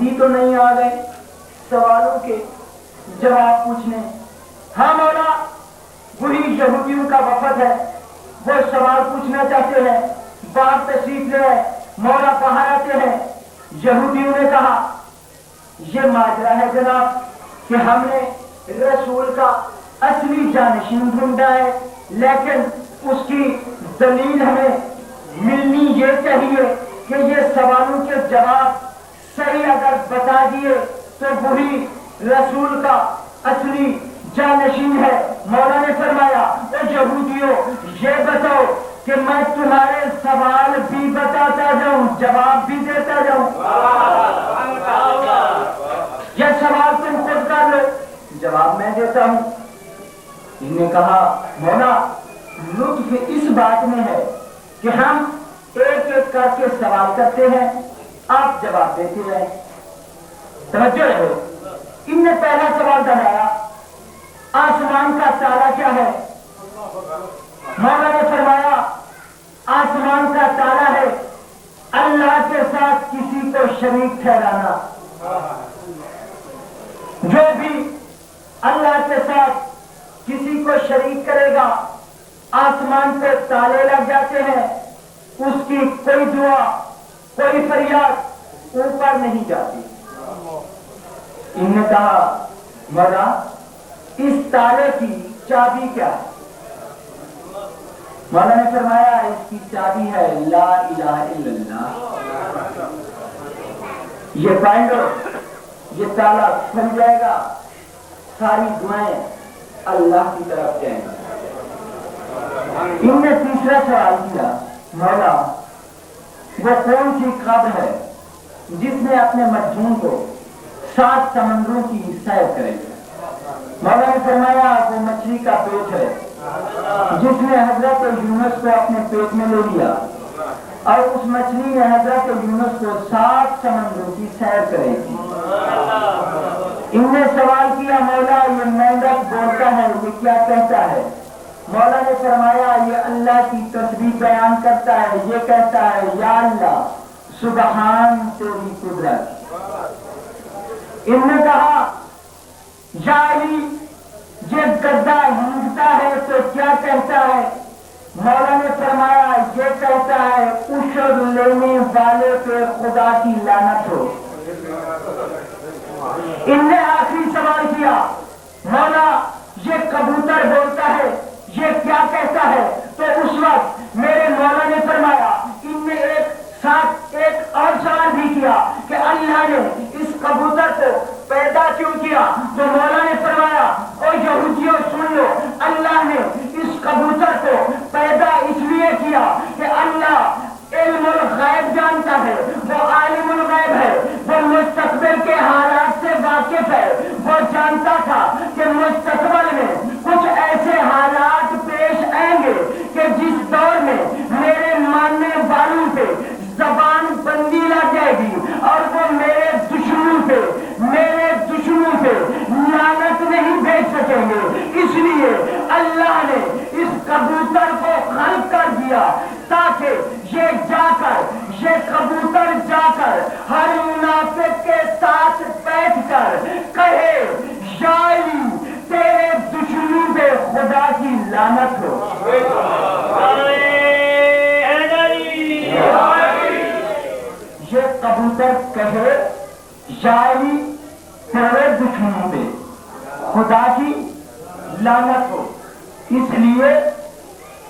یہودی تو نہیں آ گئے سوالوں کے جواب پوچھنے؟ ہاں مولا، وہی یہودیوں کا وفد ہے، وہ سوال پوچھنا چاہتے ہیں، باہر تشریف لے آئے۔ مولا باہر آتے ہیں۔ یہودیوں نے کہا یہ ماجرا ہے جناب کہ ہم نے رسول کا اصلی جانشین ڈھونڈا ہے، لیکن اس کی دلیل ہمیں ملنی یہ چاہیے کہ یہ سوالوں کے جواب صحیح اگر بتا دیے تو وہی رسول کا اصلی جانشین ہے۔ مولا نے فرمایا اے یہودیوں، یہ بتاؤ کہ میں تمہارے سوال بھی بتاتا جاؤں، جواب بھی دیتا جاؤں، یہ سوال تم خود کر لو، جواب میں دیتا ہوں۔ انہوں نے کہا مولا، لطف اس بات میں ہے کہ ہم ایک ایک کر کے سوال کرتے ہیں، آپ جواب دیتے رہیں۔ توجہ رہو، ان نے پہلا سوال دہرایا آسمان کا تالا کیا ہے؟ مولا نے فرمایا آسمان کا تالا ہے اللہ کے ساتھ کسی کو شریک ٹھہرانا۔ جو بھی اللہ کے ساتھ کسی کو شریک کرے گا آسمان پہ تالے لگ جاتے ہیں، اس کی کوئی دعا کوئی فریاد اوپر نہیں جاتی۔ انہوں نے کہا مولا اس تالے کی چابی کیا ہے؟ مولا نے فرمایا اس کی چابی ہے لا الہ الا اللہ۔ یہ فائنڈ لو، یہ تالا کھل جائے گا، ساری دعائیں اللہ کی طرف جائیں گی۔ انہوں نے تیسرا سوال کیا مولا وہ کون سی قبر ہے جس میں اپنے مجنون کو 7 سمندروں کی سیر کرے گا؟ مولا نے فرمایا وہ مچھلی کا پیٹ ہے جس نے حضرت یونس کو اپنے پیٹ میں لے لیا، اور اس مچھلی نے حضرت یونس کو 7 سمندروں کی سیر کرے گی۔ انہوں نے سوال کیا مولا یہ مینڈک بولتا ہے یہ کیا کہتا ہے؟ مولا نے فرمایا یہ اللہ کی تسبیح بیان کرتا ہے، یہ کہتا ہے یا اللہ سبحان تیری قدرت۔ انہوں نے کہا یا علی یہ گدا ہنگتا ہے تو کیا کہتا ہے؟ مولا نے فرمایا یہ کہتا ہے عشر لینے والے پہ خدا کی لعنت ہو۔ ان نے آخری سوال کیا مولا یہ کبوتر بولتا ہے یہ کیا کہتا ہے؟ تو اس وقت میرے مولا نے فرمایا ان نے ایک اور سوال بھی کیا کہ اللہ نے اس کبوتر کو پیدا کیوں کیا؟ تو مولا نے فرمایا او یہودیوں سن لو، اللہ نے اس کبوتر کو پیدا اس لیے کیا کہ اللہ علم الغیب جانتا ہے، وہ عالم الغیب ہے، وہ مستقبل کے حالات سے واقف ہے، وہ جانتا تھا کہ مستقبل میں کچھ ایسے حالات پیش آئیں گے کہ جس دور میں میرے ماننے والوں پہ زبان بندی لگ جائے گی اور وہ میرے دشمنوں پہ لعنت نہیں بھیج سکیں گے۔ اس لیے اللہ نے اس کبوتر کو خلق کر دیا تاکہ یہ کبوتر جا کر ہر منافق کے ساتھ بیٹھ کر کہے یا علی تیرے دشمنوں پہ خدا کی لعنت ہو۔ یہ کبوتر کہے یا علی تیرے دشمنوں پہ خدا کی لعنت ہو۔ اس لیے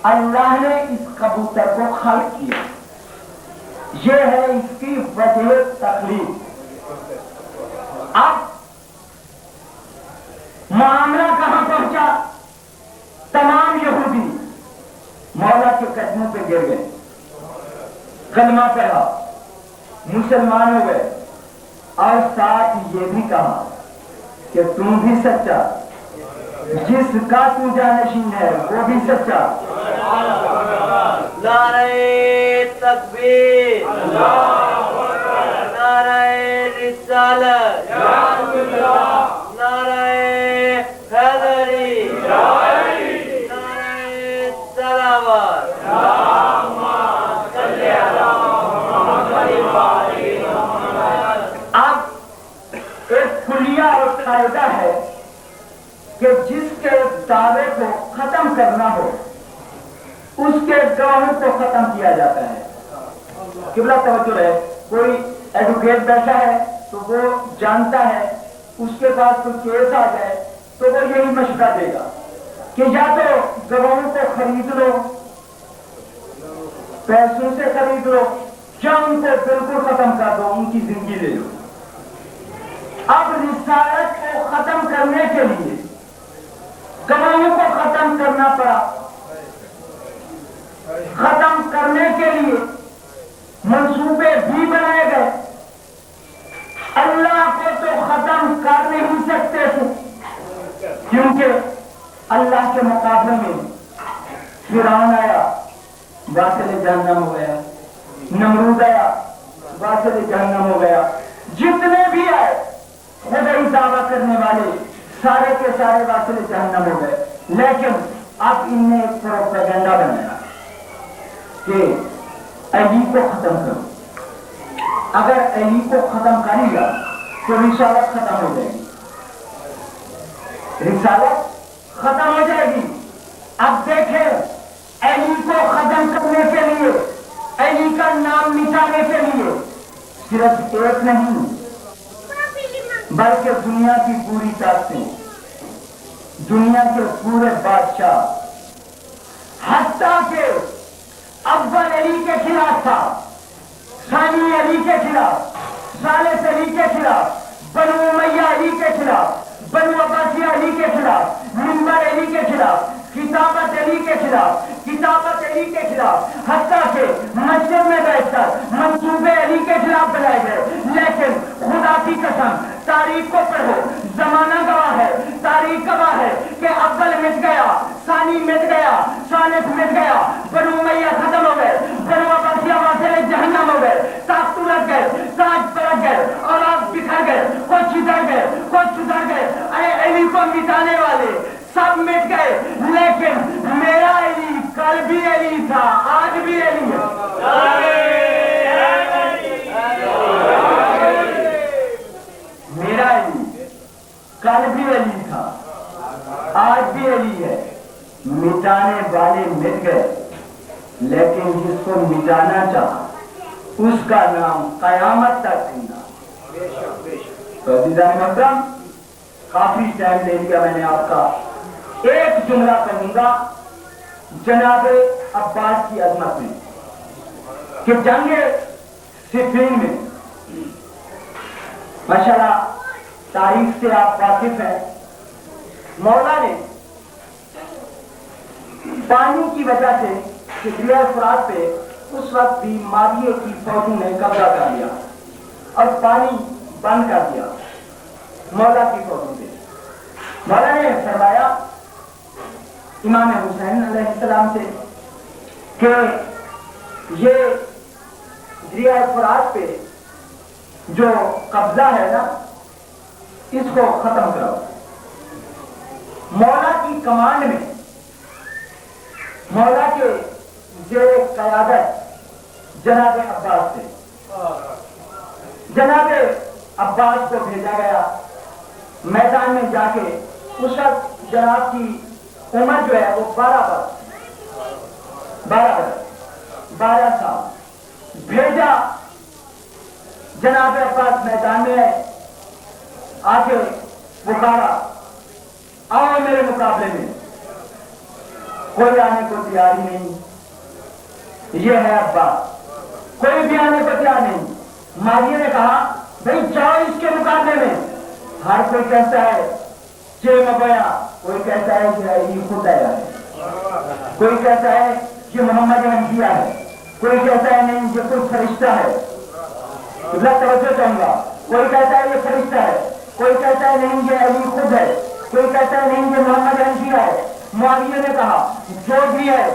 اللہ نے اس کبوتر کو خلق کیا، یہ ہے اس کی وجہ تخلیق۔ اب معاملہ کہاں پہنچا؟ تمام یہودی مولا کے قدموں پہ گر گئے، کلمہ پڑھا، مسلمان ہو گئے، اور ساتھ یہ بھی کہا کہ تم بھی سچا، جس کا تو جانشین ہے وہ بھی سچا۔ نعرہ تکبیر، نعرہ رسالت، نعرہ حیدری، نعرہ صلوات۔ اب ختم کرنا ہو اس کے گواہوں کو ختم کیا جاتا ہے. قبلہ توجہ ہے. کوئی ایڈوکیٹ بیٹھا ہے تو وہ جانتا ہے اس کے پاس کوئی کیس آ جائے تو وہ یہی مشورہ دے گا کہ یا تو گواہوں کو خرید لو، پیسوں سے خرید لو، یا ان کو بالکل ختم کر دو، ان کی زندگی لے لو. اب رسالت کو ختم کرنے کے لیے گواہوں کو ختم کرنا پڑا. ختم کرنے کے لیے منصوبے بھی بنائے گئے. اللہ کو تو ختم کر نہیں سکتے تھے کیونکہ اللہ کے مقابلے میں فرعون آیا، واصل جہنم ہو گیا. نمرود آیا، واصل جہنم ہو گیا. جتنے بھی آئے خدائی دعویٰ کرنے والے سارے کے سارے واصل جہنم ہو گئے. لیکن اب ان نے ایک پروپیگنڈا بنایا کہ علی کو ختم کرو. اگر علی کو ختم کر لیا تو رسالت ختم ہو جائے گی. رسالت ختم ہو جائے گی. اب دیکھیں علی کو ختم کرنے کے لیے، علی کا نام مٹانے کے لیے صرف ایک نہیں بلکہ دنیا کی پوری طاقتیں، دنیا کے پورے بادشاہ، حتیٰ کہ اول علی کے خلاف تھا، ثانی علی کے خلاف، ثالث علی کے خلاف، بنو امیہ علی کے خلاف، بنو عباسیہ علی کے خلاف، منبر علی کے خلاف، کتابت علی کے خلاف، کتابت علی کے خلاف، حتیٰ کہ مسجد میں بیٹھ کر منصوبے علی کے خلاف بنائے گئے. لیکن خدا کی قسم تاریخ کو پڑھو، زمانہ گواہ ہے، تاریخ گواہ ہے کہ اول مٹ گیا، ثانی مٹ گیا، ثالث مٹ گیا، بنو امیہ ختم ہو گئے، بنو عباسیہ واصل جہنم ہو گئے، تاخت لگ گئے، تاج پلٹ گئے، اور آپ بکھر گئے، کچھ ادھر گئے، کچھ ادھر گئے. اے علی کو مٹانے والے سب مٹ گئے، لیکن میرا علی کل بھی علی تھا، آج بھی علی ہے. میرا علی کل بھی علی تھا، آج بھی علی ہے. مٹانے والے مٹ گئے لیکن جس کو مٹانا چاہا اس کا نام قیامت تک زندہ. تو عزیزان محترم، کافی ٹائم لے لیا میں نے آپ کا. ایک جملہ کہوں گا جناب عباس کی عظمت میں کہ جنگ صفین میں ماشاءاللہ تاریخ سے آپ واقف ہیں، مولا نے پانی کی وجہ سے دریائے فرات پہ اس وقت بھی معاویہ کی فوجوں نے قبضہ کر لیا اور پانی بند کر دیا مولا کی فوجوں سے. مولا نے فرمایا امام حسین علیہ السلام سے کہ یہ دریائے فرات پہ جو قبضہ ہے نا اس کو ختم کرو. مولا کی کمانڈ میں، مولا کے زیر قیادت جناب عباس تھے. جناب عباس کو بھیجا گیا میدان میں جا کے. اس وقت جناب کی عمر جو ہے وہ 12 سال. بھیجا جناب عباس میدان میں آ کے پکارا، آؤ میرے مقابلے میں. کوئی آنے کو تیار ہی نہیں. یہ ہے عباس، کوئی بھی آنے کو تیار نہیں. معاویہ نے کہا بھائی جاؤ اس کے مقابلے میں. ہر کوئی کہتا ہے کہ مبیا، کوئی کہتا ہے کہ یہ خود آیا ہے، کوئی کہتا ہے کہ محمد انبیاء ہے، کوئی کہتا ہے نہیں یہ کوئی فرشتہ ہے. توجہ چاہوں گا. کوئی کہتا ہے یہ فرشتہ ہے، کوئی کہتا ہے نہیں یہ علی خود ہے، کوئی کہتا ہے نہیں یہ محمد انبیاء ہے. معاویہ نے کہا جو بھی ہے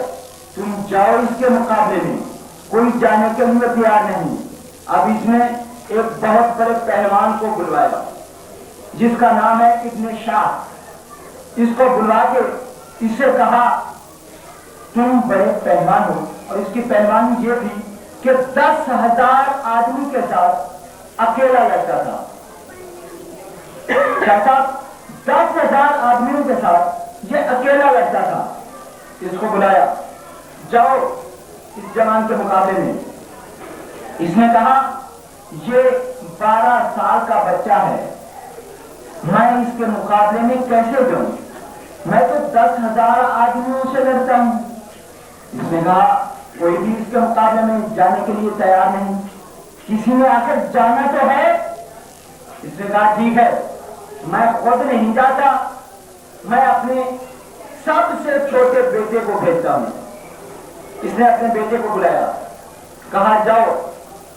تم جاؤ اس کے مقابلے میں. کوئی جانے کے لیے تیار نہیں. اب اس نے ایک بہت بڑے پہلوان کو بلوایا جس کا نام ہے ابن شاہ. اس کو بلوا کے اس سے کہا تم بڑے پہلوان ہو. اور اس کی پہلوانی یہ تھی کہ 10,000 آدمی کے ساتھ اکیلا لڑتا تھا. کہتا 10,000 آدمیوں کے ساتھ یہ اکیلا لڑتا تھا. اس کو بلایا، جاؤ اس جوان کے مقابلے میں۔ اس نے کہا یہ 12 سال کا بچہ ہے، میں اس کے مقابلے میں کیسے جاؤں؟ میں تو 10,000 آدمیوں سے لڑتا ہوں۔ اس نے کہا کوئی بھی اس کے مقابلے میں جانے کے لیے تیار نہیں، کسی نے آخر جانا تو ہے۔ اس نے کہا ٹھیک ہے، میں خود نہیں جاتا، میں اپنے سب سے چھوٹے بیٹے کو بھیجتا ہوں۔ اس نے اپنے بیٹے کو بلایا، کہا جاؤ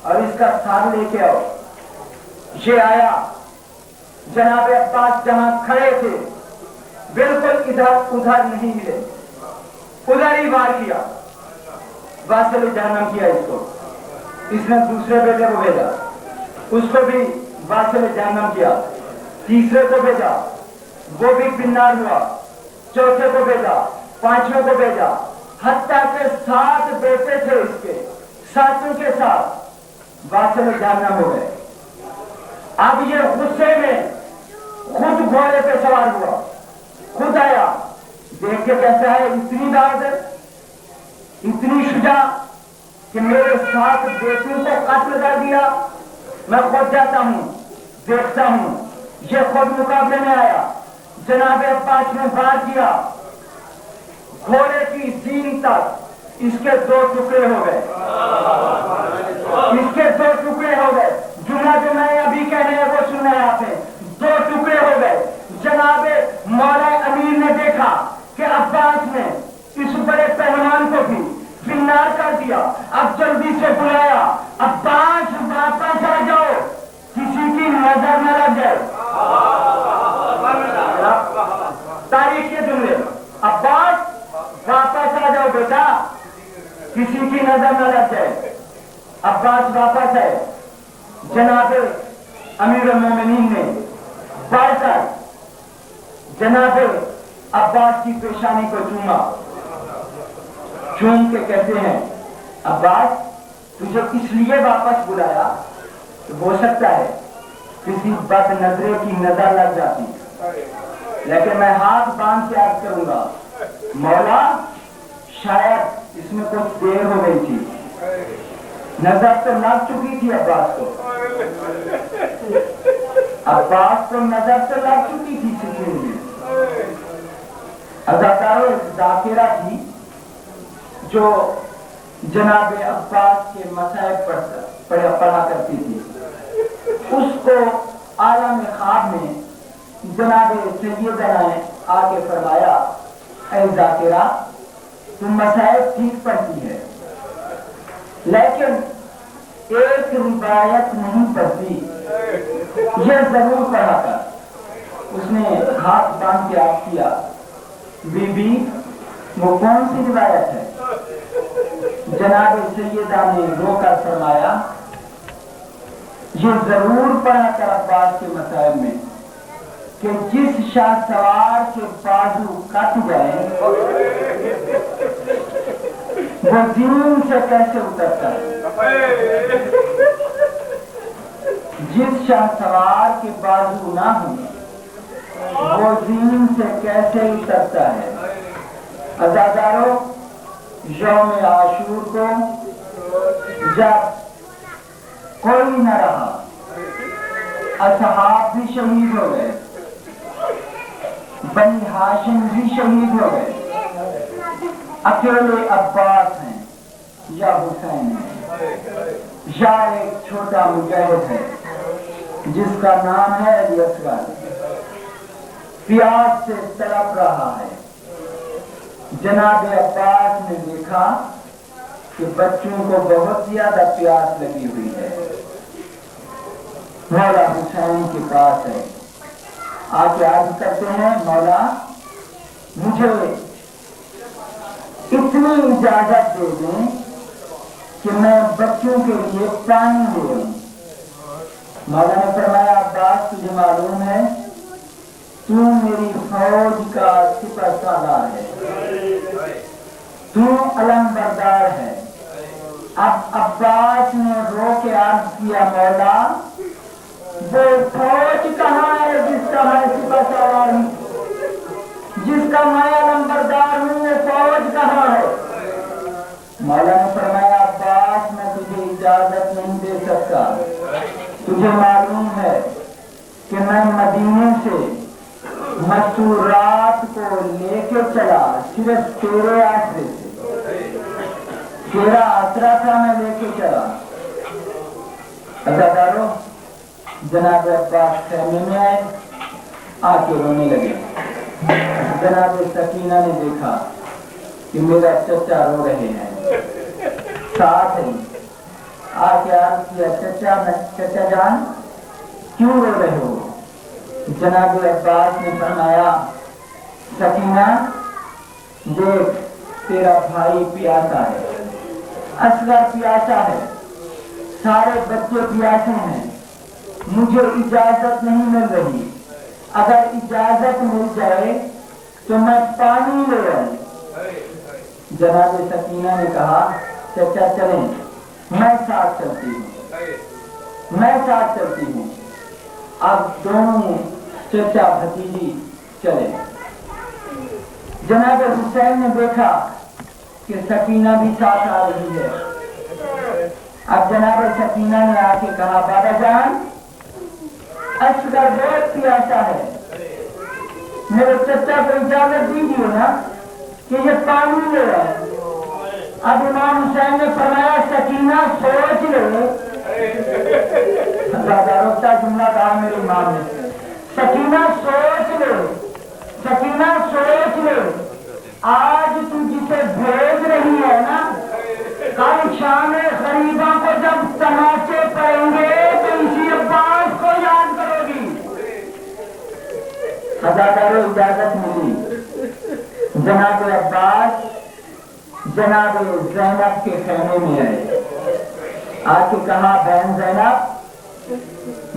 اور اس کا ساتھ لے کے آؤ۔ یہ آیا، جناب عباس جہاں کھڑے تھے بالکل ادھر ادھر نہیں ملے، ادھر ہی وار کیا، واصل جہنم کیا اس کو۔ اس نے دوسرے بیٹے کو بھیجا، اس کو بھی واصل جہنم کیا۔ تیسرے کو بھیجا، وہ بھی پنار ہوا۔ چوتھے کو بھیجا، پانچویں کو بھیجا، حتیٰ کہ 7 بیٹے تھے اس کے، 7 کے ساتھ واصل جہنم ہو گئے۔ اب یہ غصے میں خود گھوڑے پہ سوار ہوا، خود آیا، دیکھ کے کیسا ہے، اتنی بہادر، اتنی شجاع کہ میرے 7 بیٹوں کو قتل کر دیا، میں خود جاتا ہوں، دیکھتا ہوں۔ یہ خود مقابلے میں آیا، جناب عباس نے وار کیا، گھوڑے کی سینگ تک اس کے 2 ٹکڑے ہو گئے، اس کے 2 ٹکڑے ہو گئے۔ جملہ جو میں ابھی کہنے ہیں وہ سننا ہے آپ نے، 2 ٹکڑے ہو گئے۔ جناب مولا امیر نے دیکھا کہ عباس نے اس بڑے پہلوان کو بھی فنار کر دیا، اب جلدی سے بلایا، عباس واپس آ جاؤ، کسی کی نظر نہ لگ جائے۔ تاریخ کے جملے، عباس واپس آ جاؤ بیٹا، کسی کی نظر نہ لگ جائے۔ عباس واپس آئے، جناب امیر المومنین نے بڑھ کر جناب عباس کی پیشانی کو چوما، چوم کے کہتے ہیں عباس تجھے اس لیے واپس بلایا کہ ہو سکتا ہے کسی بد نظرے کی نظر لگ جاتی، لیکن میں ہاتھ باندھ کے عرض کروں گا مولا شاید اس میں کچھ دیر ہو گئی تھی، نظر تو لگ چکی تھی عباس کو، عباس کو نظر تو لگ چکی تھی سکھنے میں۔ اداکاروں ذاکرہ تھی جو جناب عباس کے مصائب پڑھا کرتی تھی، اس کو عالم خواب میں جناب سیدنا نے آ کے فرمایا اے ذاکرہ تم مصائب ٹھیک پڑھتی ہے لیکن ایک روایت نہیں پڑھتی، یہ ضرور پڑھا کر۔ اس نے ہاتھ باندھ کے آپ کیا، بی بی وہ کون سی روایت ہے؟ جناب سیدہ نے رو کر فرمایا یہ ضرور پڑھا کر عباس کے مسائل میں کہ جس شاہ سوار کے بازو کٹ جائے وہ زمین سے کیسے اترتا ہے، جس شاہ سوار کے بازو نہ ہوں وہ زمین سے کیسے اترتا ہے۔ عزادارو یوم عاشور کو جب کوئی نہ رہا، اصحاب بھی شہید ہو گئے، بنی ہاشم بھی شہید ہو گئے، اکیلے عباس ہیں یا حسین ہیں یا ایک چھوٹا مجاہد ہے جس کا نام ہے علی اصغر، پیاس سے تڑپ رہا ہے۔ جناب عباس نے دیکھا کہ بچوں کو بہت زیادہ پیاس لگی ہوئی ہے، مولا حسین کے پاس ہے، آ کے عرض کرتے ہیں مولا مجھے اتنی اجازت دے دیں کہ میں بچوں کے لیے پانی لے لوں۔ مولا نے فرمایا عباس تجھے معلوم ہے تو میری فوج کا سپہ سالار ہے، تو علم بردار ہے۔ اب عباس نے رو کے عرض کیا مولا وہ فوج کہاں ہے جس کا میں سپہ سالار ہوں؟ جس کا میں علمبردار ہوں وہ فوج کہاں ہے؟ مولا نے فرمایا عباس میں تجھے اجازت نہیں دے سکتا، تجھے معلوم ہے کہ میں مدینے سے مسورات کو لے کے چلا صرف تیرے آسرے سے، تیرا آسرا تھا میں لے کے چلا۔ عزادارو جناب عباس خیمے میں آئے، آ کے رونے لگے۔ جناب سکینہ نے دیکھا کہ میرا چچا رو رہے ہیں، ساتھ ہی آ کے عرض کیا چچا جان کیوں رو رہے ہو؟ جناب عباس نے فرمایا سکینہ دیکھ تیرا بھائی پیاسا ہے، اصغر پیاسا ہے، سارے بچے پیاسے ہیں، مجھے اجازت نہیں مل رہی، اگر اجازت مل جائے تو میں پانی لے آؤں۔ جناب سکینہ نے کہا چچا چلیں، میں ساتھ چلتی ہوں۔ اب دونوں چچا بھتیجی چلے۔ جناب حسین نے دیکھا کہ سکینہ بھی ساتھ آ رہی ہے۔ اب جناب سکینہ نے آ کے کہا بابا جان اصغر بہت پیاسا ہے، میرے چچا کو اجازت دیجیے نا کہ یہ پانی لے آئے۔ اب امام حسین نے فرمایا سکینہ سوچ لے، روکتا جملہ کہا میرے امام نے، سکینہ سوچ لے، آج تو جسے بھیج رہی ہے نا، کل شام غریباں کو جب تماچے پڑیں گے تو اسی عباس کو یاد کرو گی۔ عزادارو اجازت ملی، جناب عباس جناب زینب کے خیمے میں آئے، آ کے کہا بہن زینب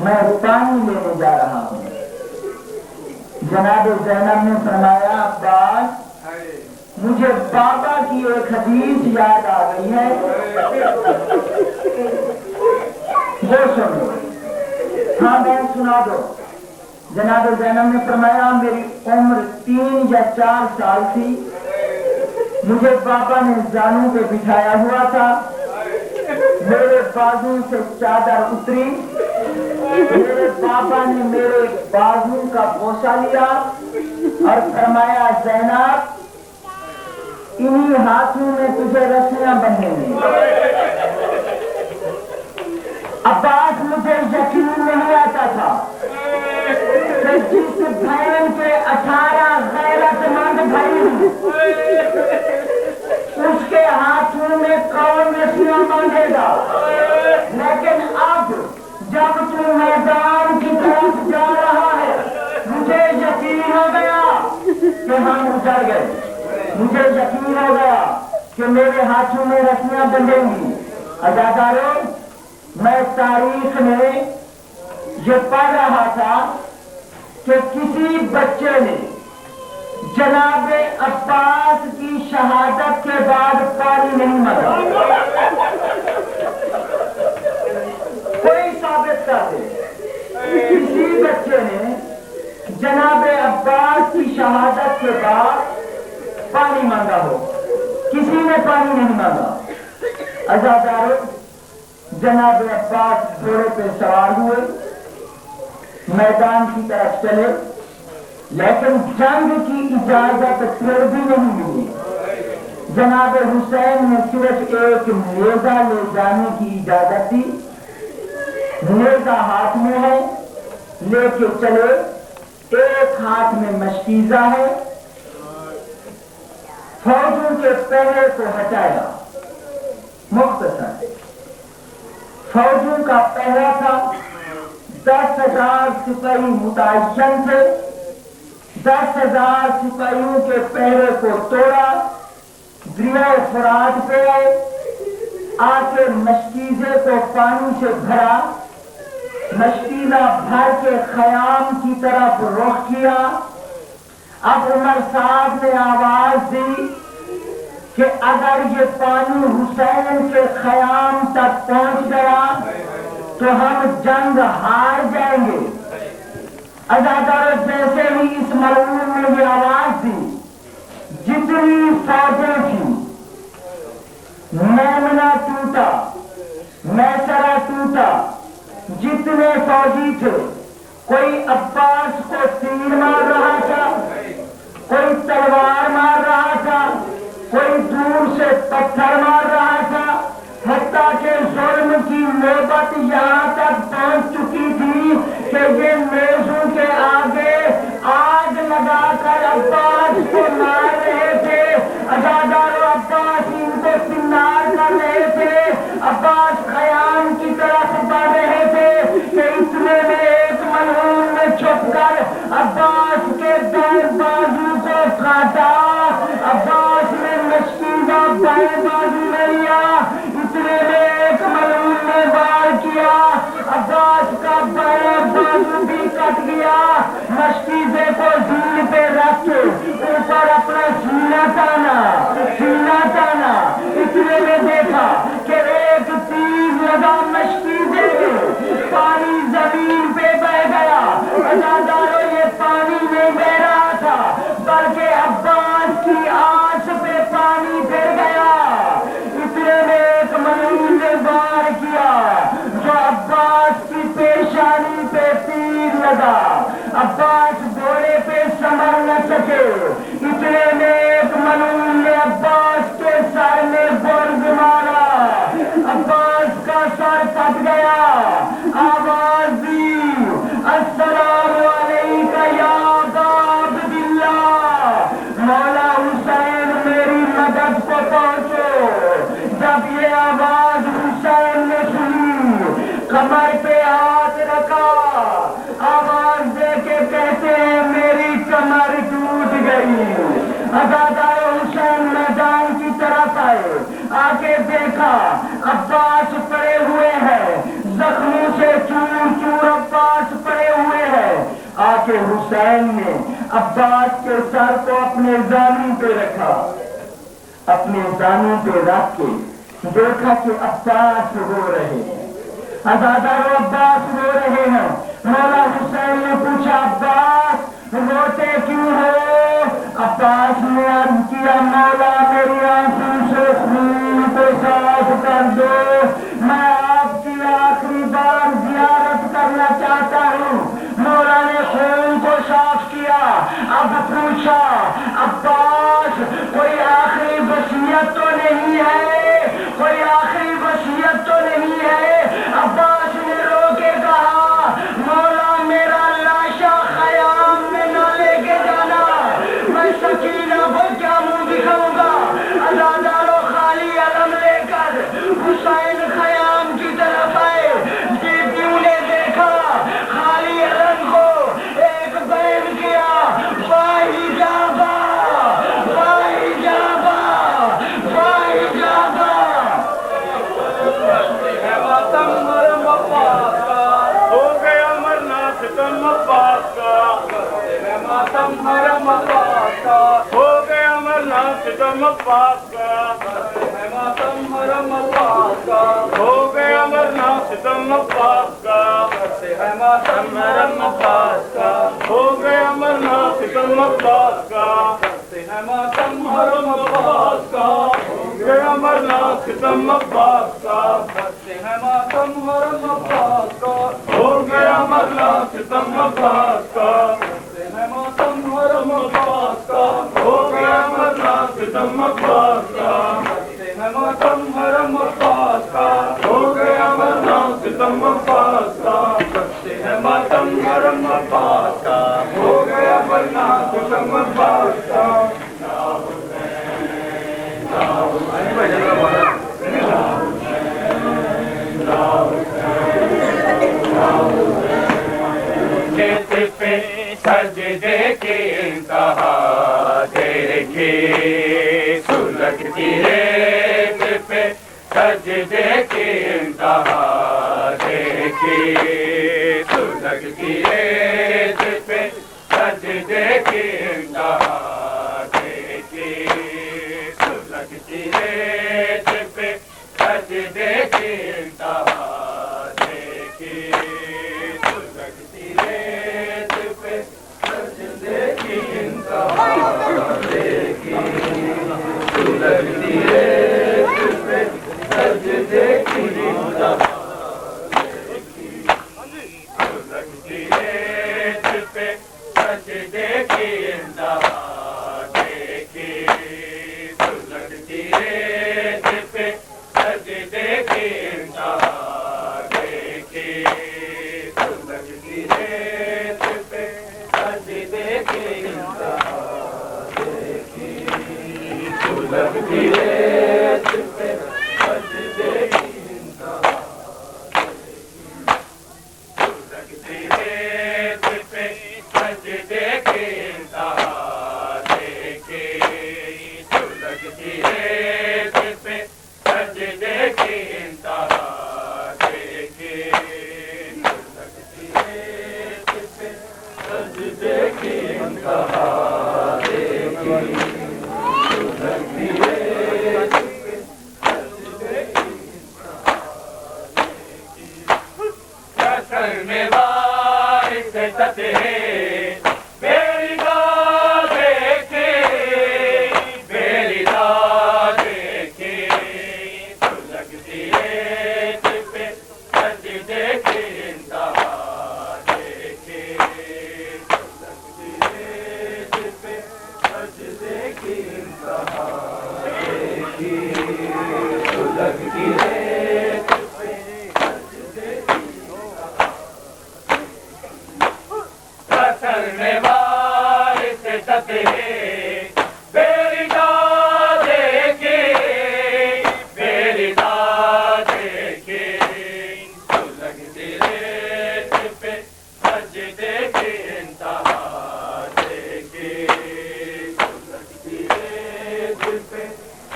میں پانی لینے جا رہا ہوں۔ جناب زینب نے فرمایا عباس مجھے بابا کی ایک حدیث یاد آ گئی ہے، وہ سن لو۔ ہاں بہن سنا دو۔ جناب زینب نے فرمایا میری عمر 3 یا 4 سال تھی، مجھے بابا نے زانوں پہ بٹھایا ہوا تھا، میرے بازو سے چادر اتری، میرے بابا نے میرے بازو کا بوسہ لیا اور فرمایا زینب انہی ہاتھوں میں تجھے رسیاں بندھیں گی۔ عباس مجھے یقین نہیں آتا تھا کہ جس بہن کے 18 غیرت مند بھائی اس کے ہاتھوں میں کون رسیاں باندھے گا، لیکن اب جب تو میدان کی طرف جا رہا ہے مجھے یقین ہو گیا کہ ہم اجڑ گئے، مجھے یقین ہو گیا کہ میرے ہاتھوں میں رسیاں بندھیں گی۔ عزادارو میں تاریخ میں یہ پڑھ رہا تھا کہ کسی بچے نے جناب عباس کی شہادت کے بعد پانی نہیں مانگا، کوئی ثابت کر دے کسی بچے نے جناب عباس کی شہادت کے بعد پانی مانگا ہو، کسی نے پانی نہیں مانگا۔ عزادارو جناب عباس گھوڑے پہ سوار ہوئے، میدان کی طرف چلے، لیکن جنگ کی اجازت پھر بھی نہیں ملی۔ جناب حسین نے صرف ایک نیزہ لے جانے کی اجازت دی، نیزہ ہاتھ میں ہے، لے کے چلے، ایک ہاتھ میں مشکیزہ ہے، فوجوں کے پہرے کو ہٹایا، مختصر فوجوں کا پہرا تھا، 10,000 سپاہی متعین تھے، 10,000 سپاہیوں کے پہرے کو توڑا، دریائے فرات پہ آئے، آ کے مشکیزے کو پانی سے بھرا، مشکیزہ بھر کے خیام کی طرف رخ کیا۔ اب عمر صاحب نے آواز دی کہ اگر یہ پانی حسین کے خیام تک پہنچ گیا تو ہم جنگ ہار جائیں گے۔ اداکار جیسے ہی اس ملعون نے یہ آواز دی، جتنی فوجیں تھیں میمنہ ٹوٹا، میسرہ ٹوٹا، جتنے فوجی تھے، کوئی عباس کو تیر مار رہا تھا، کوئی تلوار مار رہا تھا، کوئی دور سے پتھر مار رہا تھا، حتیٰ کہ ظلم کی نوبت یہاں تک پہنچ چکی تھی کہ یہ نیزوں کے آگے آگ لگا کر عباس کو مار رہے تھے، ازادار و عباس ان کو سنار کر رہے تھے، عباس خیام کی طرف بڑھ رہے تھے کہ اتنے میں ایک ملعون نے چھپ کر عباس کے دائیں بازو کو کاٹا، عباس نے مشکیزہ بائیں بازو میں لیا، اتنے میں ایک ملعون نے وار کیا، عباس کا بائیں بازو بھی کٹ گیا، مشکیزے کو زمین پہ رکھ کے اوپر اپنا سینہ تانا، اتنے میں دیکھا کہ ایک تیر لگا مشکیزے میں، پانی زمین پہ بہ گیا، ازادارو یہ پانی نہیں بہ رہا تھا بلکہ عباس کی آنچ پہ پانی گر گیا، اتنے میں ایک ملعون نے وار کیا جو عباس کی پیشانی پہ تیر لگا، عباس گھوڑے پہ سنبھل نہ سکے، اتنے میں ایک ملعون نے عباس کے سر میں برگ مارا، عباس کا سر پھٹ گیا، آواز دی السلام علیکم یا ابا عبداللہ، مولا حسین میری مدد کو پہنچو، جب یہ آواز حسین نے سنی کمر پہ ہاتھ رکھا، آواز دے کے کہتے ہیں میری کمر ٹوٹ گئی، ازادار حسین میدان کی طرف آئے، آگے دیکھا عباس پڑے ہوئے ہیں، زخموں سے چور چور عباس پڑے ہوئے ہیں، آگے حسین نے عباس کے سر کو اپنے زانوں پہ رکھا، اپنے زانوں پہ رکھ کے دیکھا کہ عباس رو رہے ہیں، ازادار عباس رو رہے ہیں، مولا حسین نے پوچھا عباس روتے کیوں ہو؟ عباس نے عرض کیا مولا میری آنکھوں سے خون کو صاف کر دو، میں آپ کی آخری بار زیارت کرنا چاہتا ہوں، مولا نے خون کو صاف کیا، اب پوچھا عباس کوئی آخری وصیت تو نہیں ہے، کوئی آخری وصیت تو نہیں ہے؟ عباس نے رو کے کہا مولا میرا لاشا خیام میں نہ لے کے جانا، میں سکینہ کو کیا منہ دکھاؤں گا، ازادارو خالی علم لے کر حسین خیام کی طرف آئے، بیبیوں نے دیکھا خالی علم کو، ایک بین کیا بائی جابا بائی جابا بائی جابا، ہو گیا مرنا ستم عباس کا، ہو گیا مرنا ستم عباس کا، ہو گیا مرنا ستم عباس کا، ہو گیا مرنا ستم عباس کا، گیا مرنا ستم عباس کا، ہو گیا مرنا ستم عباس کا، ہو گیا مرنا ستم عباس کا، ہو گیا مرنا ستم عباس کا، ماتم حرم عباس کا، ہو گیا مرنا ستم عباس کا، پہ سجدے کی انتہا دیکھی سلگتی ریت پہ سجدے کی انتہا دیکھی سلگتی ریت پہ سجدے کی انتہا دیکھی سلگتی ریت پہ سجدے کی انتہا دیکھی سلگتی ریت پہ انتہا دیکھی سلگتی ریت پہ سجدے کی انتہا دیکھی سلگتی ریت پہ سجدے کی انتہا سلگتی ریت پہ سجدے کی انتہا دیکھی سلگتی ریت پہ سجدے کی انتہا دیکھی سلگتی ریت پہ سجدے کی انتہا دیکھی سلگتی ریت پہ سجدے کی انتہا دیکھی کسر میں وارث تتہے میری داد دیکھے میری داد دیکھے سلگتی ریت پہ سجدے کی انتہا دیکھے سلگتی ریت پہ سجدے کی انتہا دیکھی سلگتی ریت پہ سجدے کی کسر میں وارث تتہے میری داد دیکھے میری داد دیکھے سلگتی ریت پہ سجدے کی انتہا دیکھے سلگتی ریت پہ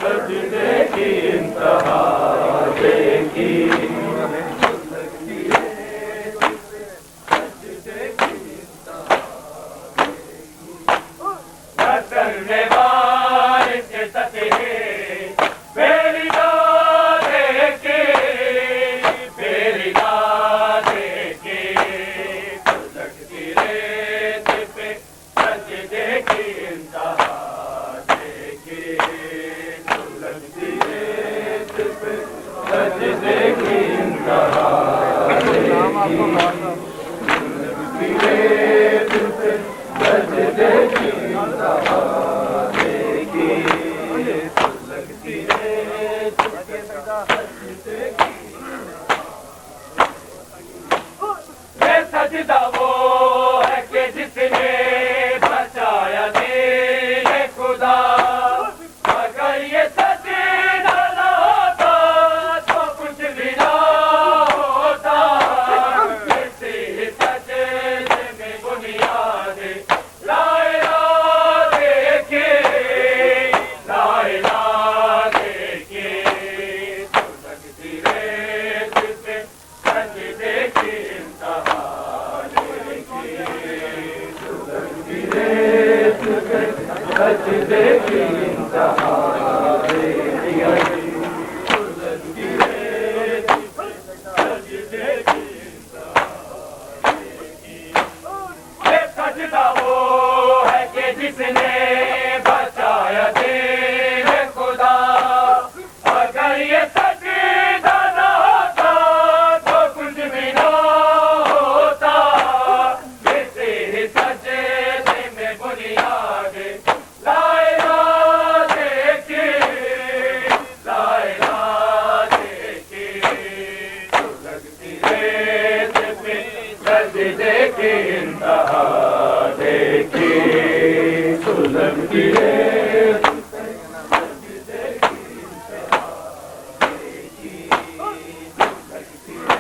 سجدے کی انتہا دیکھی سلگتی ریت پہ سجدے کی انتہا کسر میں وارث تتہے میری داد دیکھے میری داد دیکھے سلگتی ریت پہ سجدے کی انتہا دیکھے سلگتی ریت پہ سجدے کی انتہا دیکھی سلگتی ریت پہ سجدے کی انتہا دیکھی سلگتی ریت پہ سجدے کی یہ سجدہ وہ ہے کہ جس نے بچایا دین خدا اگر یہ سجدہ نہ ہوتا تو کچھ بھی نہ ہوتا اسی سجدے میں بنیاد لا الہ دیکھے لا الہ دیکھے سلگتی ریت پہ سجدے کی انتہا دیکھی سلگتی ریت پہ سجدے کی انتہا دیکھی سلگتی ریت پہ سجدے کی انتہا دیکھی یہ سجدہ وہ ہے کہ جس نے بچایا دین خدا اگر یہ سجدہ نہ ہوتا تو کچھ بھی نہ ہوتا اسی سجدے میں بنیاد لا الہ دیکھے لا الہ دیکھے سلگتی ریت پہ سجدے کی انتہا دیکھی سلگتی ریت پہ سجدے کی انتہا دیکھی سلگتی